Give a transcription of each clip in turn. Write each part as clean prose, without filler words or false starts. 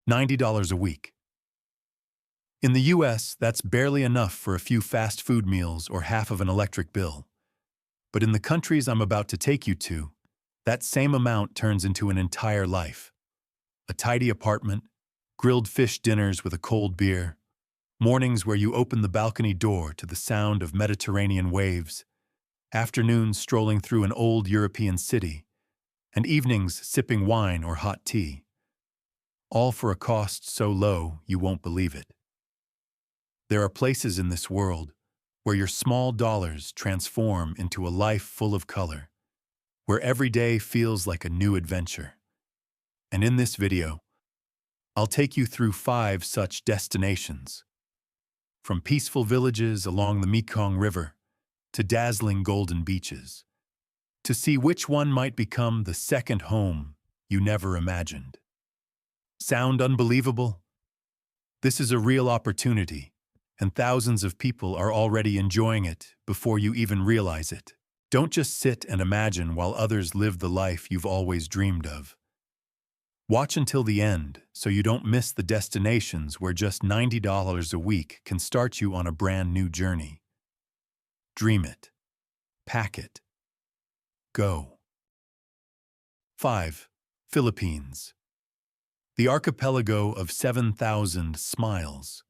$90 a week. In the US, that's barely enough for a few fast food meals or half of an electric bill. But in the countries I'm about to take you to, that same amount turns into an entire life. A tidy apartment, grilled fish dinners with a cold beer, mornings where you open the balcony door to the sound of Mediterranean waves, afternoons strolling through an old European city, and evenings sipping wine or hot tea. All for a cost so low you won't believe it. There are places in this world where your small dollars transform into a life full of color, where every day feels like a new adventure. And in this video, I'll take you through 5 such destinations. From peaceful villages along the Mekong River to dazzling golden beaches, to see which one might become the second home you never imagined. Sound unbelievable? This is a real opportunity, and thousands of people are already enjoying it before you even realize it. Don't just sit and imagine while others live the life you've always dreamed of. Watch until the end so you don't miss the destinations where just $90 a week can start you on a brand new journey. Dream it. Pack it. Go. 5. Philippines. The archipelago of 7,000 smiles.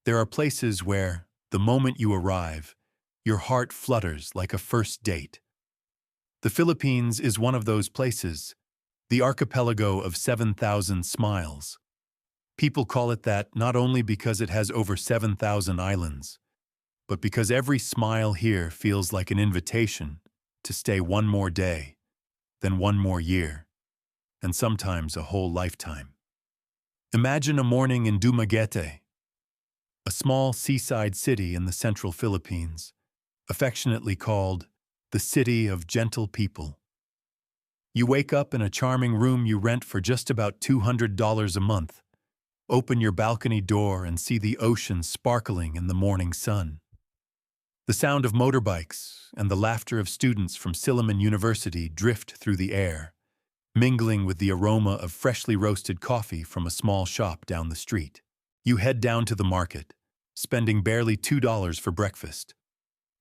There are places where, the moment you arrive, your heart flutters like a first date. The Philippines is one of those places, the archipelago of 7,000 smiles. People call it that not only because it has over 7,000 islands, but because every smile here feels like an invitation to stay one more day, then one more year, and sometimes a whole lifetime. Imagine a morning in Dumaguete, a small seaside city in the central Philippines, affectionately called the City of Gentle People. You wake up in a charming room you rent for just about $200 a month, open your balcony door and see the ocean sparkling in the morning sun. The sound of motorbikes and the laughter of students from Silliman University drift through the air, mingling with the aroma of freshly roasted coffee from a small shop down the street. You head down to the market, spending barely $2 for breakfast,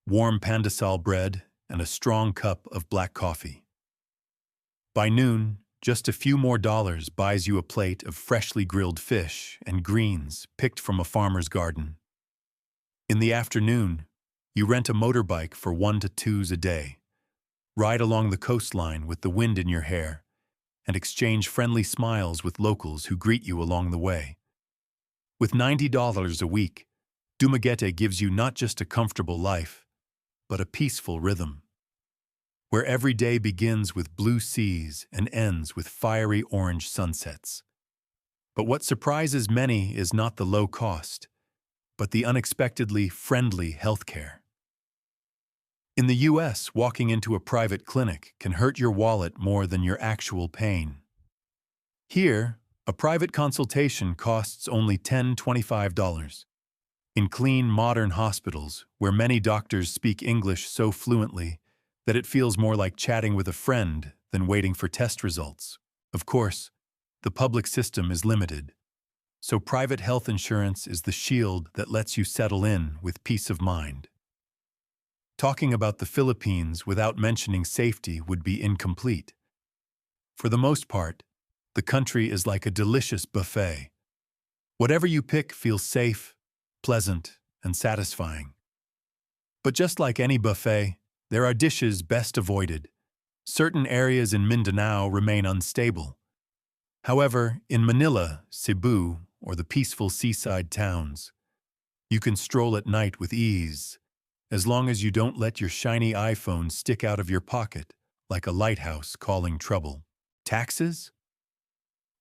warm pandesal bread, and a strong cup of black coffee. By noon, just a few more dollars buys you a plate of freshly grilled fish and greens picked from a farmer's garden. In the afternoon, you rent a motorbike for 1 to 2s a day, ride along the coastline with the wind in your hair, and exchange friendly smiles with locals who greet you along the way. With $90 a week, Dumaguete gives you not just a comfortable life, but a peaceful rhythm, where every day begins with blue seas and ends with fiery orange sunsets. But what surprises many is not the low cost, but the unexpectedly friendly healthcare. In the US, walking into a private clinic can hurt your wallet more than your actual pain. Here, a private consultation costs only $10–25. In clean, modern hospitals, where many doctors speak English so fluently that it feels more like chatting with a friend than waiting for test results. Of course, the public system is limited, so private health insurance is the shield that lets you settle in with peace of mind. Talking about the Philippines without mentioning safety would be incomplete. For the most part, the country is like a delicious buffet. Whatever you pick feels safe, pleasant, and satisfying. But just like any buffet, there are dishes best avoided. Certain areas in Mindanao remain unstable. However, in Manila, Cebu, or the peaceful seaside towns, you can stroll at night with ease, as long as you don't let your shiny iPhone stick out of your pocket like a lighthouse calling trouble. Taxes?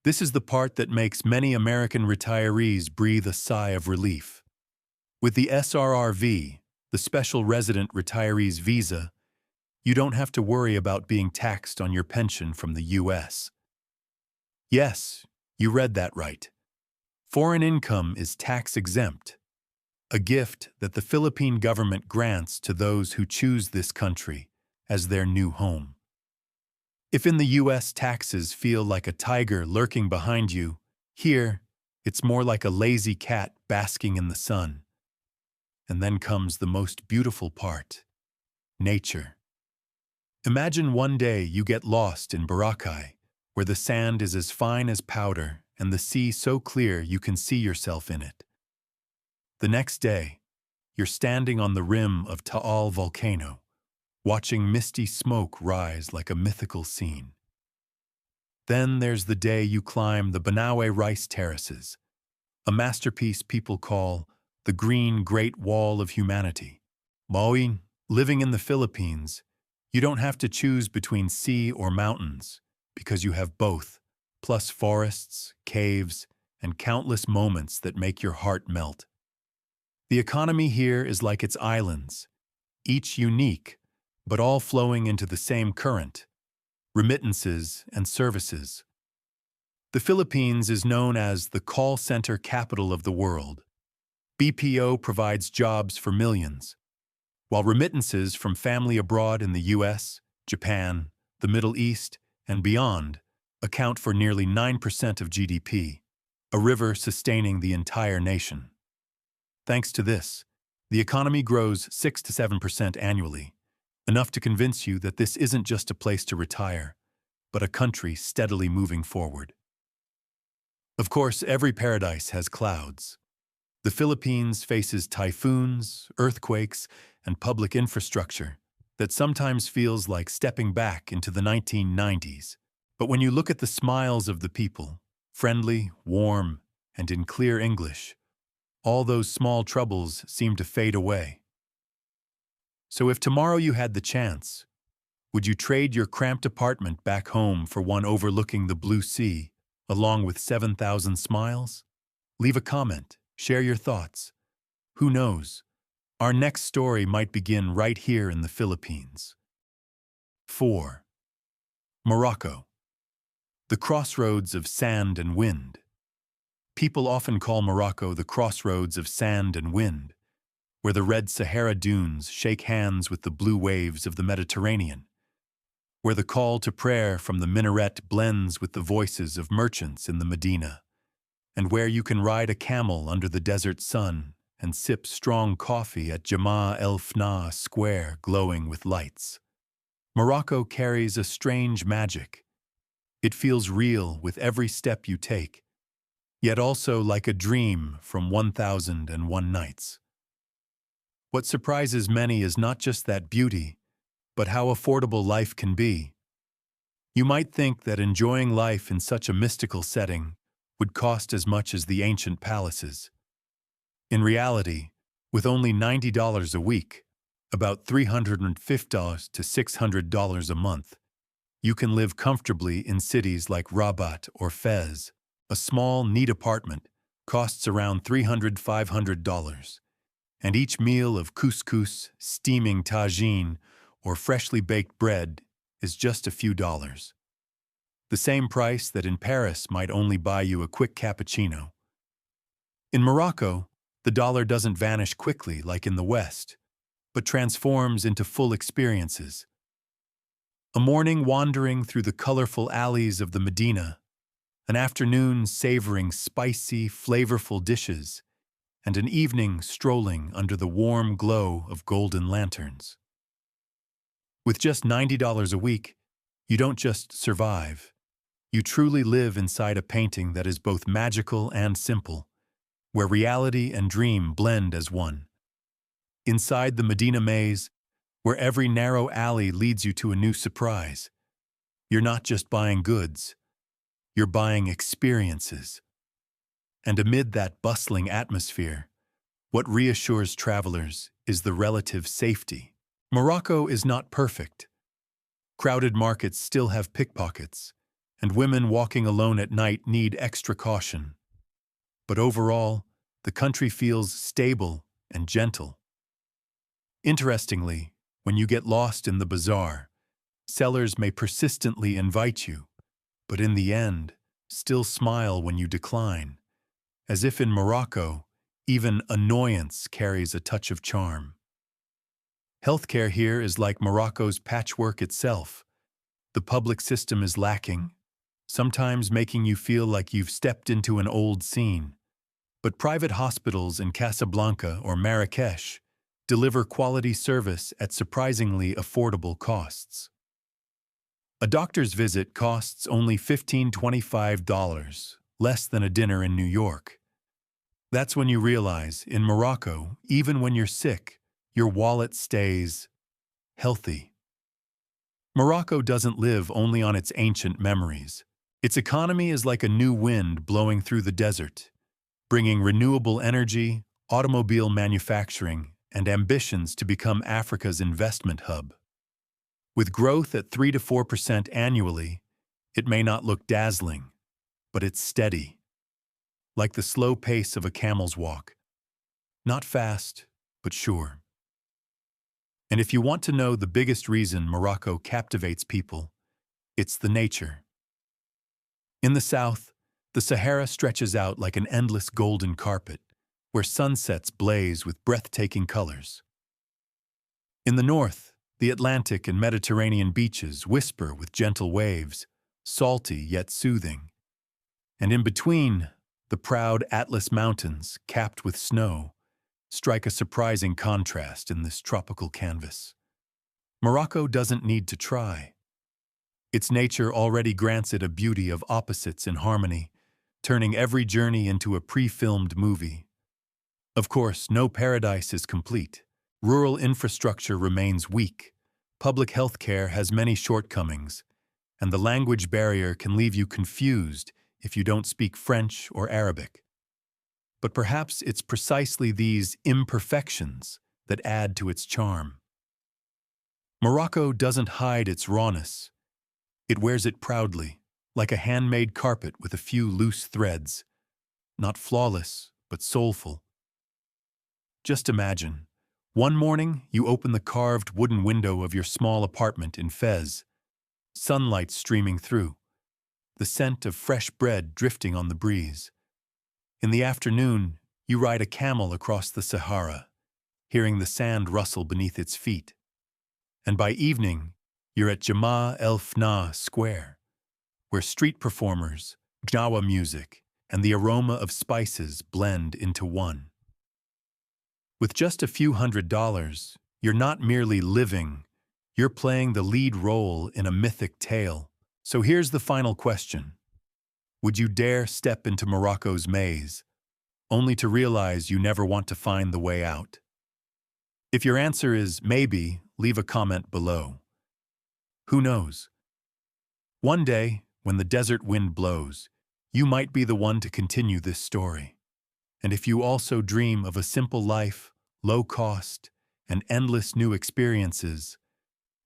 This is the part that makes many American retirees breathe a sigh of relief. With the SRRV, the Special Resident Retirees Visa, you don't have to worry about being taxed on your pension from the US. Yes, you read that right. Foreign income is tax-exempt, a gift that the Philippine government grants to those who choose this country as their new home. If in the US taxes feel like a tiger lurking behind you, Here, it's more like a lazy cat basking in the sun. And then comes the most beautiful part: nature. Imagine one day you get lost in Boracay, where the sand is as fine as powder and the sea so clear you can see yourself in it. The next day, you're standing on the rim of Taal volcano, watching misty smoke rise like a mythical scene. Then there's the day you climb the Banawe rice terraces, a masterpiece people call the Green Great Wall of Humanity. Mauin, living in the Philippines, you don't have to choose between sea or mountains, because you have both, plus forests, caves, and countless moments that make your heart melt. The economy here is like its islands, each unique, but all flowing into the same current: remittances and services. The Philippines is known as the call center capital of the world. BPO provides jobs for millions, while remittances from family abroad in the US, Japan, the Middle East, and beyond account for nearly 9% of GDP, a river sustaining the entire nation. Thanks to this, the economy grows 6 to 7% annually, enough to convince you that this isn't just a place to retire, but a country steadily moving forward. Of course, every paradise has clouds. The Philippines faces typhoons, earthquakes, and public infrastructure that sometimes feels like stepping back into the 1990s. But when you look at the smiles of the people, friendly, warm, and in clear English, all those small troubles seem to fade away. So if tomorrow you had the chance, would you trade your cramped apartment back home for one overlooking the blue sea, along with 7,000 smiles? Leave a comment, share your thoughts. Who knows? Our next story might begin right here in the Philippines. 4. Morocco. The crossroads of sand and wind. People often call Morocco the crossroads of sand and wind, where the red Sahara dunes shake hands with the blue waves of the Mediterranean, where the call to prayer from the minaret blends with the voices of merchants in the Medina, and where you can ride a camel under the desert sun and sip strong coffee at Jama El Fna Square glowing with lights. Morocco carries a strange magic. It feels real with every step you take, yet also like a dream from 1001 Nights. What surprises many is not just that beauty, but how affordable life can be. You might think that enjoying life in such a mystical setting would cost as much as the ancient palaces. In reality, with only $90 a week, about $350 to $600 a month, you can live comfortably in cities like Rabat or Fez. A small, neat apartment costs around $300–500, and each meal of couscous, steaming tagine, or freshly baked bread is just a few dollars. The same price that in Paris might only buy you a quick cappuccino. In Morocco, the dollar doesn't vanish quickly like in the West, but transforms into full experiences. A morning wandering through the colorful alleys of the Medina, an afternoon savoring spicy, flavorful dishes, and an evening strolling under the warm glow of golden lanterns. With just $90 a week, you don't just survive. You truly live inside a painting that is both magical and simple, where reality and dream blend as one. Inside the Medina maze, where every narrow alley leads you to a new surprise, you're not just buying goods, you're buying experiences. And amid that bustling atmosphere, what reassures travelers is the relative safety. Morocco is not perfect. Crowded markets still have pickpockets, and women walking alone at night need extra caution. But overall, the country feels stable and gentle. Interestingly, when you get lost in the bazaar, sellers may persistently invite you, but in the end, still smile when you decline, as if in Morocco, even annoyance carries a touch of charm. Healthcare here is like Morocco's patchwork itself. The public system is lacking. sometimes making you feel like you've stepped into an old scene. But private hospitals in Casablanca or Marrakesh deliver quality service at surprisingly affordable costs. A doctor's visit costs only $15–25, less than a dinner in New York. That's when you realize, in Morocco, even when you're sick, your wallet stays healthy. Morocco doesn't live only on its ancient memories. Its economy is like a new wind blowing through the desert, bringing renewable energy, automobile manufacturing, and ambitions to become Africa's investment hub. With growth at 3 to 4% annually, it may not look dazzling, but it's steady, like the slow pace of a camel's walk. Not fast, but sure. And if you want to know the biggest reason Morocco captivates people, it's the nature. In the south, the Sahara stretches out like an endless golden carpet, where sunsets blaze with breathtaking colors. In the north, the Atlantic and Mediterranean beaches whisper with gentle waves, salty yet soothing. And in between, the proud Atlas Mountains, capped with snow, strike a surprising contrast in this tropical canvas. Morocco doesn't need to try. Its nature already grants it a beauty of opposites in harmony, turning every journey into a pre-filmed movie. Of course, no paradise is complete. Rural infrastructure remains weak, public health care has many shortcomings, and the language barrier can leave you confused if you don't speak French or Arabic. But perhaps it's precisely these imperfections that add to its charm. Morocco doesn't hide its rawness. It wears it proudly, like a handmade carpet with a few loose threads. Not flawless, but soulful. Just imagine, one morning you open the carved wooden window of your small apartment in Fez, sunlight streaming through, the scent of fresh bread drifting on the breeze. In the afternoon, you ride a camel across the Sahara, hearing the sand rustle beneath its feet. And by evening, you're at Jama El Fna Square, where street performers, Jawa music, and the aroma of spices blend into one. With just a few $100s, you're not merely living, you're playing the lead role in a mythic tale. So here's the final question. Would you dare step into Morocco's maze, only to realize you never want to find the way out? If your answer is maybe, leave a comment below. Who knows? One day, when the desert wind blows, you might be the one to continue this story. And if you also dream of a simple life, low cost, and endless new experiences,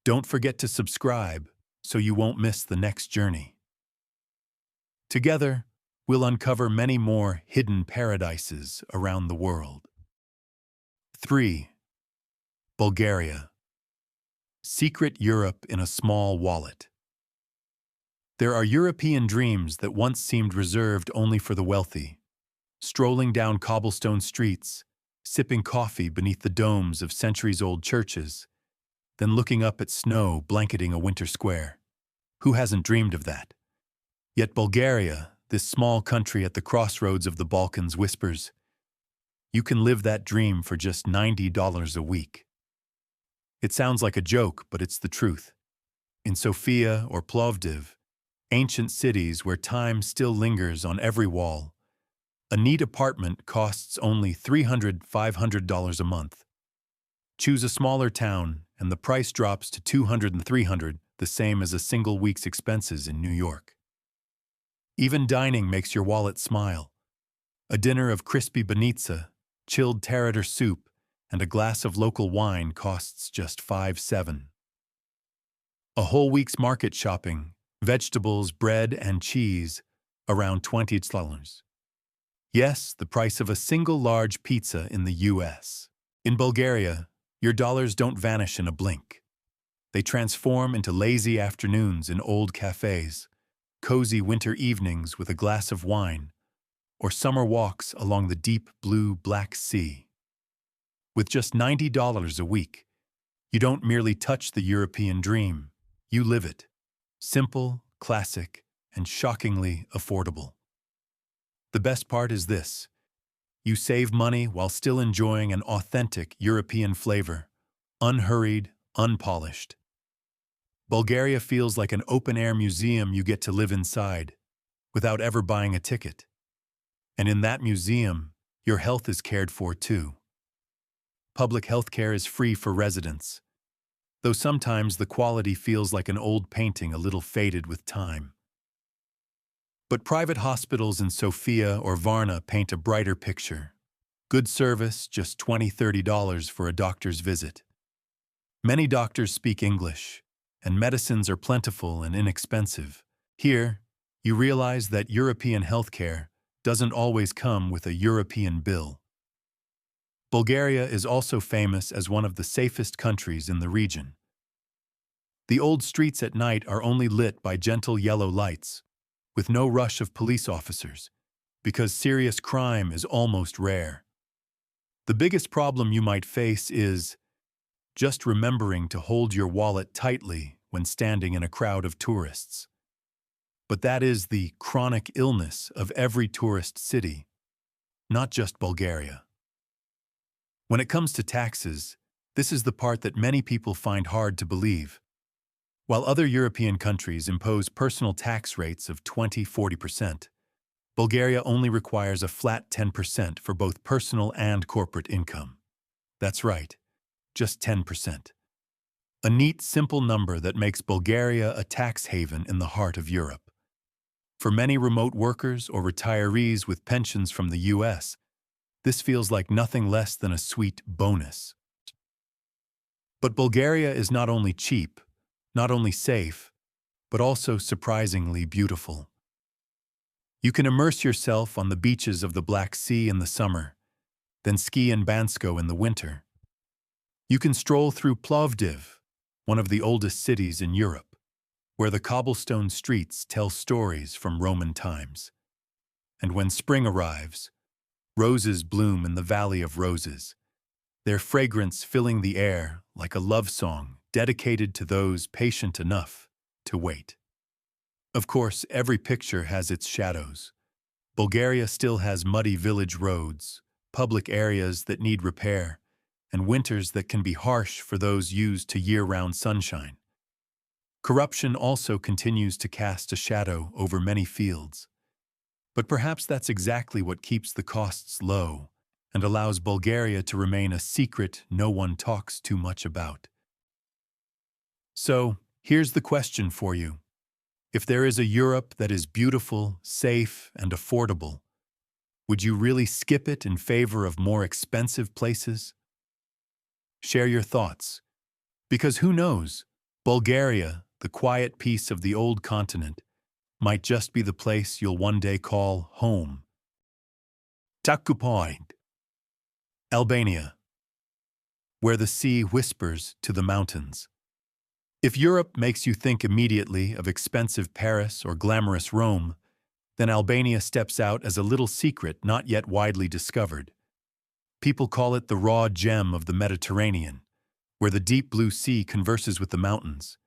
don't forget to subscribe so you won't miss the next journey. Together, we'll uncover many more hidden paradises around the world. 3. Bulgaria. Secret Europe in a small wallet. There are European dreams that once seemed reserved only for the wealthy, strolling down cobblestone streets, sipping coffee beneath the domes of centuries-old churches, then looking up at snow blanketing a winter square. Who hasn't dreamed of that? Yet Bulgaria, this small country at the crossroads of the Balkans, whispers, you can live that dream for just $90 a week. It sounds like a joke, but it's the truth. In Sofia or Plovdiv, ancient cities where time still lingers on every wall, a neat apartment costs only $300–500 a month. Choose a smaller town, and the price drops to $200 and $300, the same as a single week's expenses in New York. Even dining makes your wallet smile. A dinner of crispy banitsa, chilled tartar soup, and a glass of local wine costs just $5–7. A whole week's market shopping, vegetables, bread, and cheese, around $20. Yes, the price of a single large pizza in the US. In Bulgaria, your dollars don't vanish in a blink. They transform into lazy afternoons in old cafes, cozy winter evenings with a glass of wine, or summer walks along the deep blue Black Sea. With just $90 a week, you don't merely touch the European dream, you live it. Simple, classic, and shockingly affordable. The best part is this: you save money while still enjoying an authentic European flavor, unhurried, unpolished. Bulgaria feels like an open-air museum you get to live inside, without ever buying a ticket. And in that museum, your health is cared for too. Public healthcare is free for residents, though sometimes the quality feels like an old painting a little faded with time. But private hospitals in Sofia or Varna paint a brighter picture. Good service, just $20–30 for a doctor's visit. Many doctors speak English, and medicines are plentiful and inexpensive. Here, you realize that European healthcare doesn't always come with a European bill. Bulgaria is also famous as one of the safest countries in the region. The old streets at night are only lit by gentle yellow lights, with no rush of police officers, because serious crime is almost rare. The biggest problem you might face is just remembering to hold your wallet tightly when standing in a crowd of tourists. But that is the chronic illness of every tourist city, not just Bulgaria. When it comes to taxes, this is the part that many people find hard to believe. While other European countries impose personal tax rates of 20–40%, Bulgaria only requires a flat 10% for both personal and corporate income. That's right, just 10%. A neat, simple number that makes Bulgaria a tax haven in the heart of Europe. For many remote workers or retirees with pensions from the US, this feels like nothing less than a sweet bonus. But Bulgaria is not only cheap, not only safe, but also surprisingly beautiful. You can immerse yourself on the beaches of the Black Sea in the summer, then ski in Bansko in the winter. You can stroll through Plovdiv, one of the oldest cities in Europe, where the cobblestone streets tell stories from Roman times. And when spring arrives, roses bloom in the Valley of Roses, their fragrance filling the air like a love song dedicated to those patient enough to wait. Of course, every picture has its shadows. Bulgaria still has muddy village roads, public areas that need repair, and winters that can be harsh for those used to year-round sunshine. Corruption also continues to cast a shadow over many fields. But perhaps that's exactly what keeps the costs low and allows Bulgaria to remain a secret no one talks too much about. So, here's the question for you. If there is a Europe that is beautiful, safe, and affordable, would you really skip it in favor of more expensive places? Share your thoughts. Because who knows, Bulgaria, the quiet peace of the old continent, might just be the place you'll one day call home. Taku Point, Albania, where the sea whispers to the mountains. If Europe makes you think immediately of expensive Paris or glamorous Rome, then Albania steps out as a little secret not yet widely discovered. People call it the raw gem of the Mediterranean, where the deep blue sea converses with the mountains,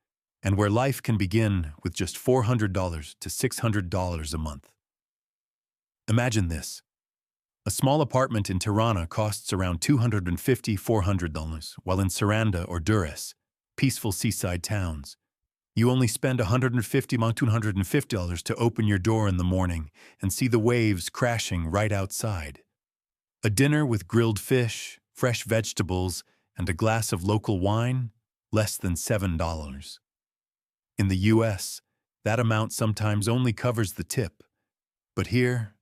and where life can begin with just $400 to $600 a month. Imagine this. A small apartment in Tirana costs around $250–400, while in Saranda or Durrës, peaceful seaside towns, you only spend $150–250 to open your door in the morning and see the waves crashing right outside. A dinner with grilled fish, fresh vegetables, and a glass of local wine, less than $7. In the US, that amount sometimes only covers the tip. But here,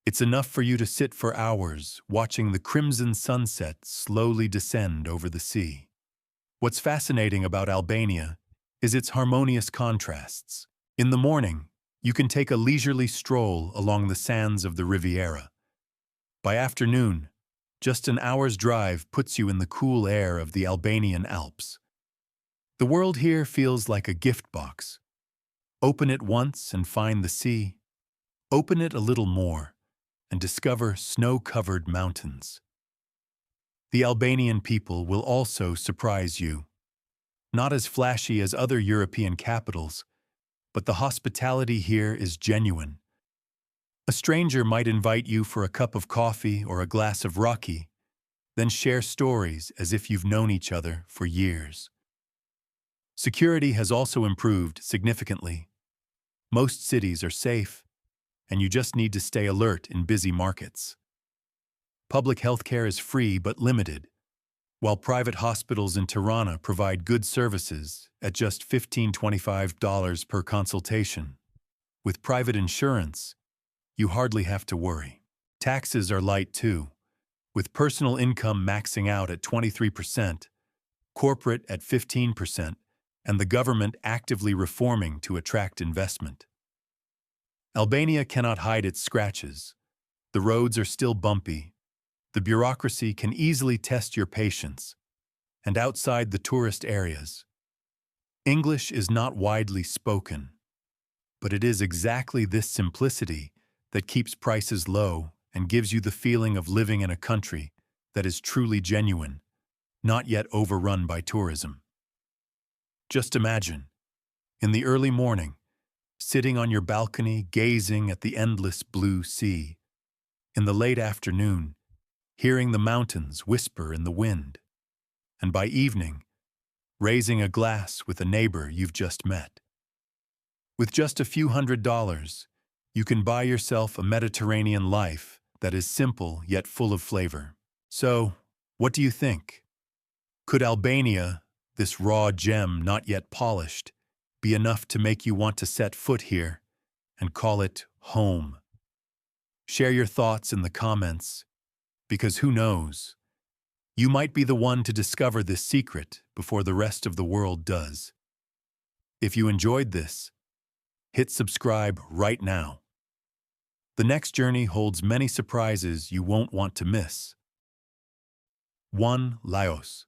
it's enough for you to sit for hours watching the crimson sunset slowly descend over the sea. What's fascinating about Albania is its harmonious contrasts. In the morning, you can take a leisurely stroll along the sands of the Riviera. By afternoon, just an hour's drive puts you in the cool air of the Albanian Alps. The world here feels like a gift box. Open it once and find the sea. Open it a little more and discover snow-covered mountains. The Albanian people will also surprise you. Not as flashy as other European capitals, but the hospitality here is genuine. A stranger might invite you for a cup of coffee or a glass of raki, then share stories as if you've known each other for years. Security has also improved significantly. Most cities are safe, and you just need to stay alert in busy markets. Public healthcare is free but limited, while private hospitals in Tirana provide good services at just $15–25 per consultation. With private insurance, you hardly have to worry. Taxes are light too, with personal income maxing out at 23%, corporate at 15%, and the government actively reforming to attract investment. Albania cannot hide its scratches. The roads are still bumpy. The bureaucracy can easily test your patience. And outside the tourist areas, English is not widely spoken. But it is exactly this simplicity that keeps prices low and gives you the feeling of living in a country that is truly genuine, not yet overrun by tourism. Just imagine, in the early morning, sitting on your balcony gazing at the endless blue sea. In the late afternoon, hearing the mountains whisper in the wind. And by evening, raising a glass with a neighbor you've just met. With just a few $100s, you can buy yourself a Mediterranean life that is simple yet full of flavor. So, what do you think? Could Albania, this raw gem not yet polished, be enough to make you want to set foot here and call it home? Share your thoughts in the comments, because who knows, you might be the one to discover this secret before the rest of the world does. If you enjoyed this, hit subscribe right now. The next journey holds many surprises you won't want to miss. 1. Laos,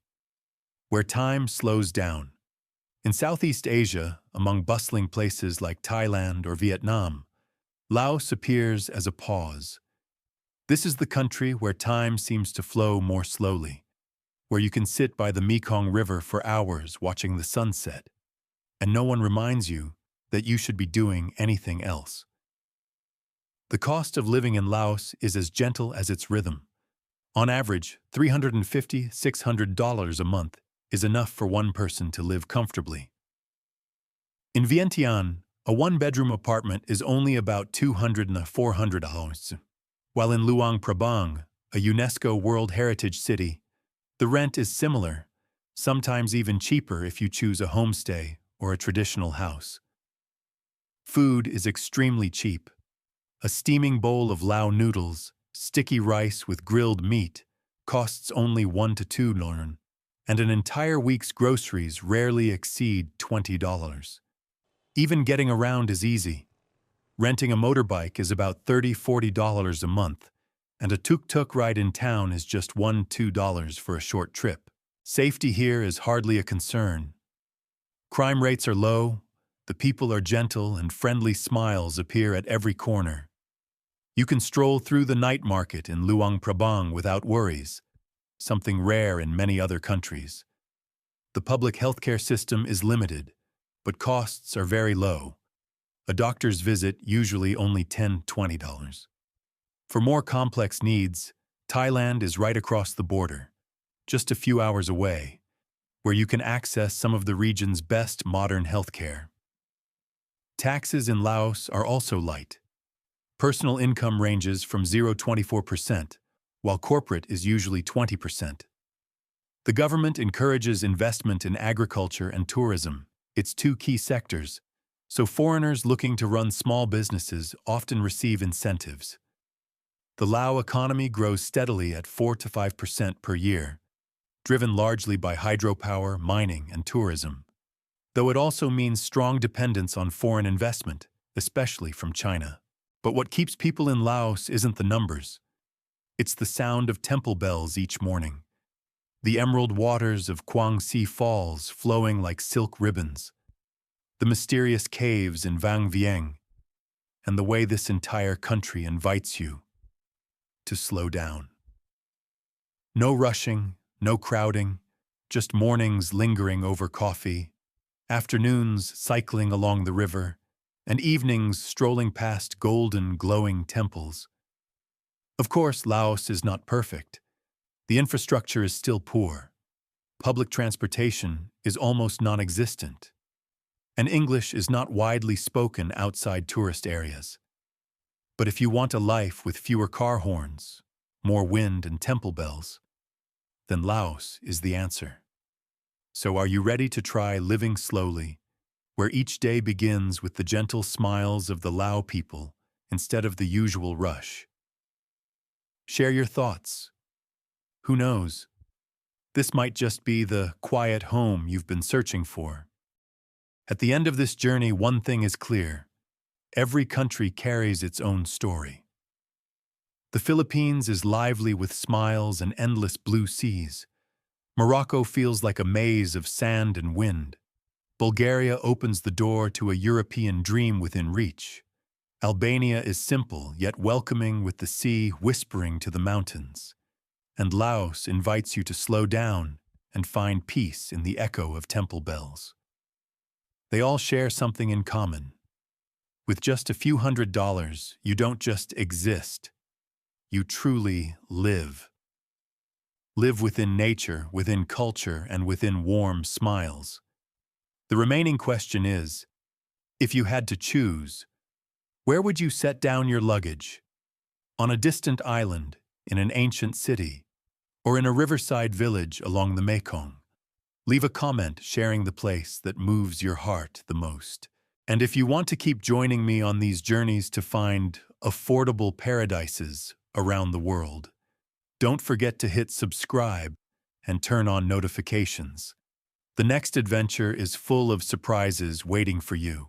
where time slows down. In Southeast Asia, among bustling places like Thailand or Vietnam, Laos appears as a pause. This is the country where time seems to flow more slowly, where you can sit by the Mekong River for hours watching the sunset, and no one reminds you that you should be doing anything else. The cost of living in Laos is as gentle as its rhythm. On average, $350–600 a month is enough for one person to live comfortably. In Vientiane, a one-bedroom apartment is only about $200–400, while in Luang Prabang, a UNESCO World Heritage City, the rent is similar, sometimes even cheaper if you choose a homestay or a traditional house. Food is extremely cheap. A steaming bowl of Lao noodles, sticky rice with grilled meat, costs only $1–2, and an entire week's groceries rarely exceed $20. Even getting around is easy. Renting a motorbike is about $30–40 a month, and a tuk-tuk ride in town is just $1–2 for a short trip. Safety here is hardly a concern. Crime rates are low, the people are gentle, and friendly smiles appear at every corner. You can stroll through the night market in Luang Prabang without worries, something rare in many other countries. The public healthcare system is limited, but costs are very low. A doctor's visit usually only $10–20. For more complex needs, Thailand is right across the border, just a few hours away, where you can access some of the region's best modern healthcare. Taxes in Laos are also light. Personal income ranges from 0–24%, while corporate is usually 20%. The government encourages investment in agriculture and tourism, its two key sectors, so foreigners looking to run small businesses often receive incentives. The Lao economy grows steadily at 4–5% per year, driven largely by hydropower, mining, and tourism, though it also means strong dependence on foreign investment, especially from China. But what keeps people in Laos isn't the numbers. It's the sound of temple bells each morning, the emerald waters of Quang Si Falls flowing like silk ribbons, the mysterious caves in Vang Vieng, and the way this entire country invites you to slow down. No rushing, no crowding, just mornings lingering over coffee, afternoons cycling along the river, and evenings strolling past golden, glowing temples. Of course, Laos is not perfect. The infrastructure is still poor. Public transportation is almost non-existent. And English is not widely spoken outside tourist areas. But if you want a life with fewer car horns, more wind and temple bells, then Laos is the answer. So are you ready to try living slowly, where each day begins with the gentle smiles of the Lao people instead of the usual rush? Share your thoughts. Who knows? This might just be the quiet home you've been searching for. At the end of this journey, one thing is clear. Every country carries its own story. The Philippines is lively with smiles and endless blue seas. Morocco feels like a maze of sand and wind. Bulgaria opens the door to a European dream within reach. Albania is simple yet welcoming with the sea whispering to the mountains. And Laos invites you to slow down and find peace in the echo of temple bells. They all share something in common. With just a few $100s, you don't just exist. You truly live. Live within nature, within culture, and within warm smiles. The remaining question is, if you had to choose, where would you set down your luggage? On a distant island, in an ancient city, or in a riverside village along the Mekong? Leave a comment sharing the place that moves your heart the most. And if you want to keep joining me on these journeys to find affordable paradises around the world, don't forget to hit subscribe and turn on notifications. The next adventure is full of surprises waiting for you.